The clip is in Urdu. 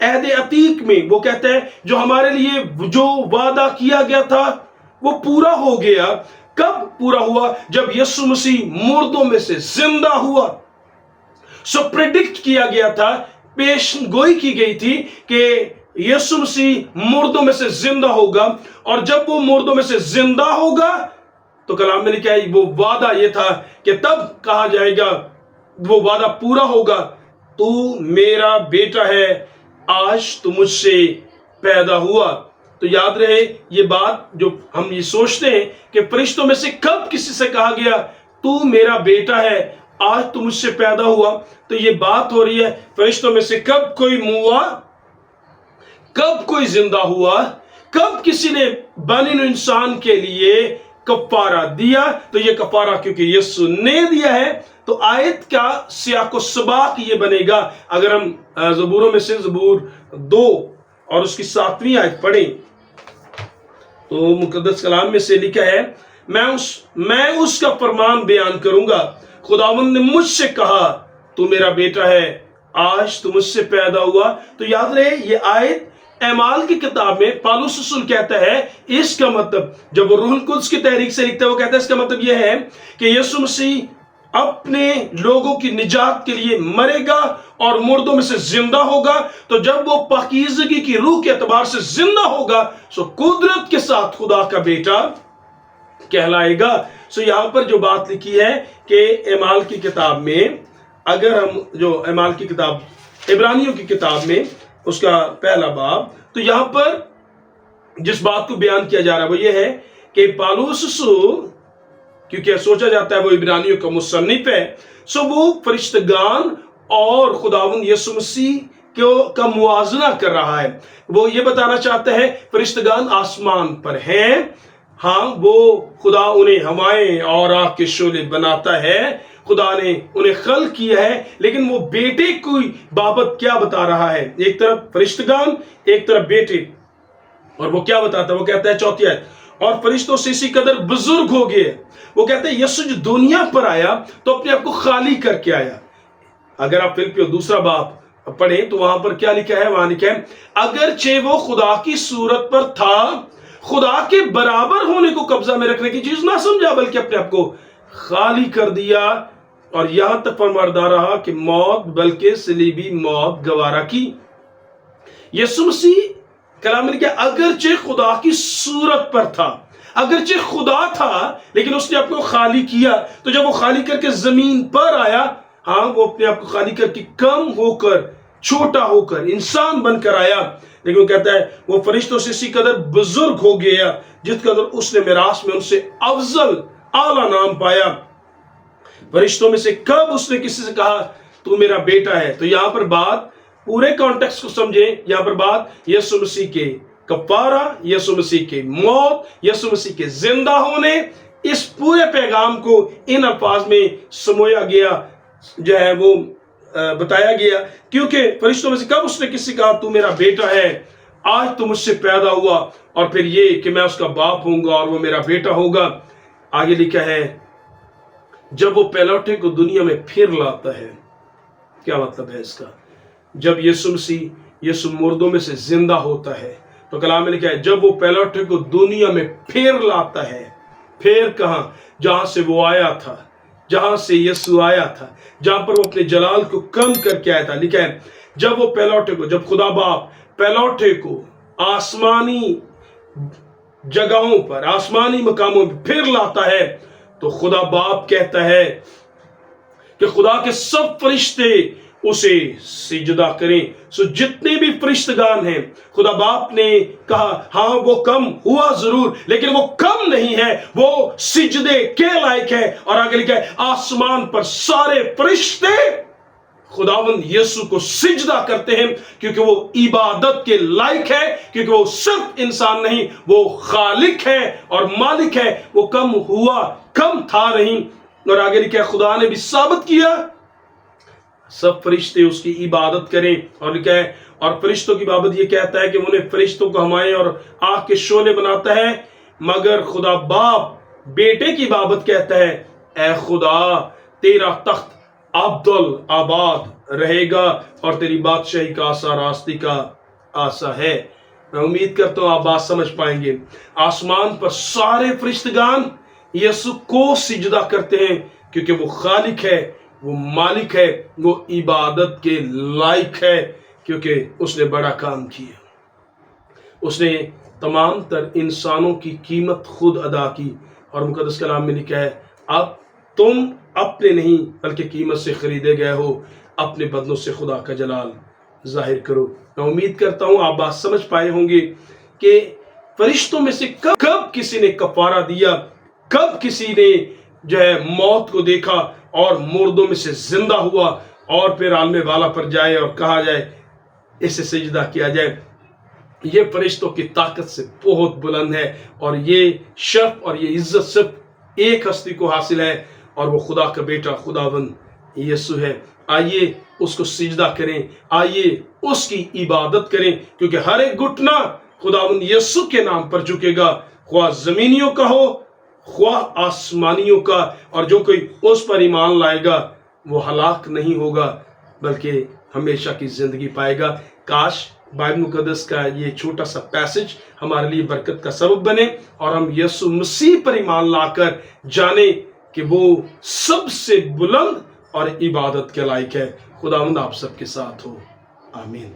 عہد عتیق میں وہ کہتا ہے جو ہمارے لیے جو وعدہ کیا گیا تھا وہ پورا ہو گیا. کب پورا ہوا؟ جب یسوع مسیح مردوں میں سے زندہ ہوا. سو پریڈکٹ کیا گیا تھا، پیش گوئی کی گئی تھی کہ یسوع مسیح مردوں میں سے زندہ ہوگا، اور جب وہ مردوں میں سے زندہ ہوگا تو کلام میں لکھا ہے وہ وعدہ یہ تھا کہ تب کہا جائے گا، وہ وعدہ پورا ہوگا، تو میرا بیٹا ہے، آج تو مجھ سے پیدا ہوا. تو یاد رہے یہ بات، جو ہم یہ سوچتے ہیں کہ فرشتوں میں سے کب کسی سے کہا گیا تو میرا بیٹا ہے، آج تو مجھ سے پیدا ہوا، تو یہ بات ہو رہی ہے فرشتوں میں سے کب کوئی ہوا، کب کوئی زندہ ہوا، کب کسی نے بنی انسان کے لیے کفارہ دیا. تو یہ کفارہ کیونکہ یسوع نے دیا ہے. تو آیت کا سیاق و سباق یہ بنے گا. اگر ہم زبوروں میں سے زبور 2 اور اس کی 7ویں آیت پڑھیں تو مقدس کلام میں سے لکھا ہے، میں اس کا فرمان بیان کروں گا، خداوند نے مجھ سے کہا تو میرا بیٹا ہے، آج تو مجھ سے پیدا ہوا. تو یاد رہے یہ آیت اعمال کی کتاب میں پالوس رسول کہتا ہے، اس کا مطلب جب وہ روح القدس کی تحریک سے لکھتا ہے وہ کہتا ہے اس کا مطلب یہ ہے کہ یسوع مسیح اپنے لوگوں کی نجات کے لیے مرے گا اور مردوں میں سے زندہ ہوگا. تو جب وہ پاکیزگی کی روح کے اعتبار سے زندہ ہوگا سو قدرت کے ساتھ خدا کا بیٹا کہلائے گا. سو یہاں پر جو بات لکھی ہے کہ اعمال کی کتاب میں، اگر ہم جو اعمال کی کتاب عبرانیوں کی کتاب میں اس کا 1 باب، تو یہاں پر جس بات کو بیان کیا جا رہا ہے وہ یہ ہے کہ پالوس رسول، کیونکہ سوچا جاتا ہے وہ عبرانیوں کا مصنف ہے، سو وہ فرشتگان اور خداوند یسوع مسیح کا موازنہ کر رہا ہے. وہ یہ بتانا چاہتا ہے فرشتگان آسمان پر ہیں، ہاں وہ خدا انہیں ہوائیں اور آگ کے شعلے بناتا ہے، خدا نے انہیں خلق کیا ہے، لیکن وہ بیٹے کی بابت کیا بتا رہا ہے؟ ایک طرف فرشتگان، ایک طرف بیٹے. اور وہ کیا بتاتا ہے؟ وہ کہتا ہے 4 آیت، اور فرشتوں سے اسی قدر بزرگ ہو گئے. وہ کہتے ہیں یسوع جو دنیا پر آیا تو اپنے آپ کو خالی کر کے آیا. اگر آپ فلپیوں 2 باب پڑھیں تو وہاں پر کیا لکھا ہے؟ وہاں لکھا ہے اگرچہ وہ خدا کی صورت پر تھا، خدا کے برابر ہونے کو قبضہ میں رکھنے کی چیز نہ سمجھا، بلکہ اپنے آپ کو خالی کر دیا، اور یہاں تک فرمانبردار رہا کہ موت، بلکہ صلیبی موت گوارا کی. یسوع مسیح کلام میں لکھا اگرچہ خدا کی صورت پر تھا، اگرچہ خدا تھا لیکن اس نے اپنے کو خالی کیا. تو جب وہ خالی کر کے زمین پر آیا، ہاں وہ اپنے آپ کو خالی کر کے کم ہو کر، چھوٹا ہو کر، انسان بن کر آیا. لیکن وہ کہتا ہے وہ فرشتوں سے اسی قدر بزرگ ہو گیا جس قدر اس نے میراث میں ان سے افضل اعلیٰ نام پایا. فرشتوں میں سے کب اس نے کسی سے کہا تو میرا بیٹا ہے؟ تو یہاں پر بات پورے کانٹیکس کو سمجھیں. یہاں پر بات یسوع مسیح کے کفارہ، یسوع مسیح کے موت، یسوع مسیح کے زندہ ہونے، اس پورے پیغام کو ان الفاظ میں سمویا گیا، جو ہے وہ بتایا گیا. کیونکہ فرشتوں میں سے کب اس نے کسی کہا تو میرا بیٹا ہے، آج تو مجھ سے پیدا ہوا، اور پھر یہ کہ میں اس کا باپ ہوں گا اور وہ میرا بیٹا ہوگا. آگے لکھا ہے جب وہ پہلوٹے کو دنیا میں پھر لاتا ہے. کیا مطلب ہے اس کا؟ جب یسوع مسیح یسوع مردوں میں سے زندہ ہوتا ہے تو کلام میں لکھا ہے جب وہ پہلوٹے کو دنیا میں پھر لاتا ہے. پھر کہاں؟ جہاں سے وہ آیا تھا، جہاں سے یسوع آیا تھا، جہاں پر وہ اپنے جلال کو کم کر کے آیا تھا. لکھا ہے جب وہ پہلوٹے کو، جب خدا باپ پہلوٹے کو آسمانی جگہوں پر، آسمانی مقاموں پر پھر لاتا ہے تو خدا باپ کہتا ہے کہ خدا کے سب فرشتے اسے سجدہ کریں. سو جتنے بھی فرشتگان ہیں، خدا باپ نے کہا ہاں وہ کم ہوا ضرور لیکن وہ کم نہیں ہے، وہ سجدے کے لائق ہے. اور آگے لکھا ہے آسمان پر سارے فرشتے خداوند یسوع کو سجدہ کرتے ہیں کیونکہ وہ عبادت کے لائق ہے، کیونکہ وہ صرف انسان نہیں، وہ خالق ہے اور مالک ہے. وہ کم ہوا، کم تھا نہیں. اور آگے لکھا ہے خدا نے بھی ثابت کیا سب فرشتے اس کی عبادت کریں. اور لکھا ہے اور فرشتوں کی بابت یہ کہتا ہے کہ انہیں فرشتوں کو ہوائیں اور آگ کے شعلے بناتا ہے، مگر خدا باپ بیٹے کی بابت کہتا ہے اے خدا تیرا تخت عبدالآباد رہے گا اور تیری بادشاہی کا آسا راستی کا آسا ہے۔ میں امید کرتا ہوں آپ بات سمجھ پائیں گے۔ آسمان پر سارے فرشتگان یسوع کو سجدہ کرتے ہیں کیونکہ وہ خالق ہے، وہ مالک ہے، وہ عبادت کے لائق ہے، کیونکہ اس نے بڑا کام کیا۔ اس نے تمام تر انسانوں کی قیمت خود ادا کی، اور مقدس کلام میں لکھا ہے اب تم اپنے نہیں بلکہ قیمت سے خریدے گئے ہو، اپنے بدنوں سے خدا کا جلال ظاہر کرو۔ میں امید کرتا ہوں آپ بات سمجھ پائے ہوں گے کہ فرشتوں میں سے کب کسی نے کفارہ دیا، کب کسی نے جو ہے موت کو دیکھا اور مردوں میں سے زندہ ہوا اور پھر عالم والا پر جائے اور کہا جائے اسے سجدہ کیا جائے۔ یہ فرشتوں کی طاقت سے بہت بلند ہے، اور یہ شرف اور یہ عزت صرف ایک ہستی کو حاصل ہے، اور وہ خدا کا بیٹا خداوند یسوع ہے۔ آئیے اس کو سجدہ کریں، آئیے اس کی عبادت کریں، کیونکہ ہر ایک گھٹنا خداوند یسوع کے نام پر جھکے گا، خواہ زمینیوں کا ہو خواہ آسمانیوں کا، اور جو کوئی اس پر ایمان لائے گا وہ ہلاک نہیں ہوگا بلکہ ہمیشہ کی زندگی پائے گا۔ کاش بائبل مقدس کا یہ چھوٹا سا پیسج ہمارے لیے برکت کا سبب بنے، اور ہم یسوع مسیح پر ایمان لا کر جانیں کہ وہ سب سے بلند اور عبادت کے لائق ہے۔ خداوند آپ سب کے ساتھ ہو، آمین۔